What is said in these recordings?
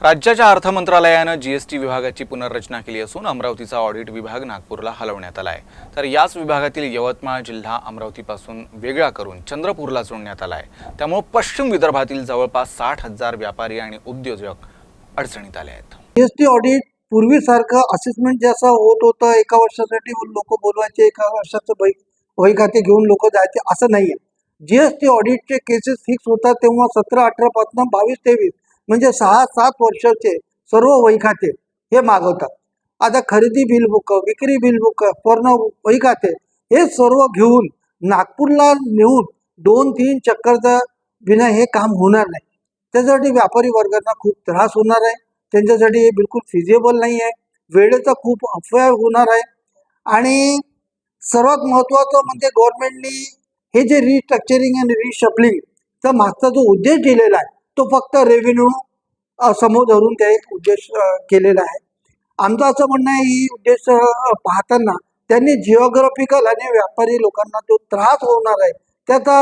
राज्याच्या अर्थ मंत्रालयानं जीएसटी विभागाची पुनर्रचना केली असून अमरावतीचा ऑडिट विभाग नागपूरला हलवण्यात आला आहे। तर याच विभागातील यवतमाळ जिल्हा अमरावतीपासून वेगळा करून चंद्रपूरला जोडण्यात आला आहे। त्यामुळे पश्चिम विदर्भातील जवळपास 60,000 व्यापारी आणि उद्योजक अडचणीत आले आहेत। जीएसटी ऑडिट पूर्वीसारखं असेसमेंट जसं होत होतं, एका वर्षासाठी लोक बोलवायचे, एका वर्षाचं वही खाते घेऊन लोक जायचे, असं नाहीये। जीएसटी ऑडिटचे केसेस फिक्स होतात तेव्हा 17-18 पासून 22-23 म्हणजे 6-7 वर्षाचे सर्व वही खाते हे मागवतात। आता खरेदी बिल बुक, विक्री बिल बुक, पूर्ण वही खाते हे सर्व घेऊन नागपूरला नेऊन 2-3 चक्करचा विना हे काम होणार नाही। त्यासाठी व्यापारी वर्गांना खूप त्रास होणार आहे, त्यांच्यासाठी हे बिलकुल फिजिबल नाही आहे, वेळेचा खूप अपव्यय होणार आहे। आणि सर्वात महत्त्वाचं म्हणजे गव्हर्नमेंटनी हे जे रिस्ट्रक्चरिंग आणि रिशफलिंगचा मागचा जो उद्देश दिलेला आहे तो फक्त रेव्हेन्यू समोर धरून ते उद्देश केलेला आहे। आमचं असं म्हणणं आहे ही उद्देश पाहताना त्यांनी जिओग्राफिकल आणि व्यापारी लोकांना जो त्रास होणार आहे त्याचा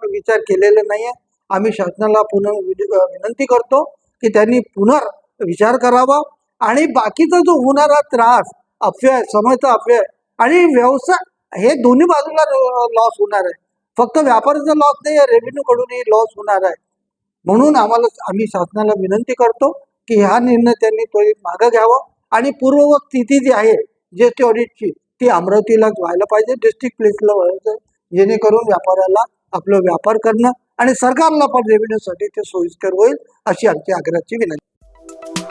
विचार केलेला नाही आहे। आम्ही शासनाला पुन्हा विनंती करतो की त्यांनी पुन्हा विचार करावा आणि बाकीचा जो होणारा त्रास, अपव्यय, समयचा अपव्यय आणि व्यवसाय हे दोन्ही बाजूला लॉस होणार आहे। फक्त व्यापाराचा लॉस नाही आहे, रेव्हेन्यू कडूनही लॉस होणार आहे। म्हणून आम्ही शासनाला विनंती करतो की हा निर्णय त्यांनी त्वरित मागे घ्यावा आणि पूर्ववत स्थिती जी आहे जीएसटी ऑडिटची ती अमरावतीलाच व्हायला पाहिजे, डिस्ट्रिक्ट प्लेसला व्हायचं, जेणेकरून व्यापाऱ्याला आपलं व्यापार करणं आणि सरकारला पण रेव्हेन्यूसाठी ते सोयीस्कर होईल, अशी आमची आग्रहाची विनंती।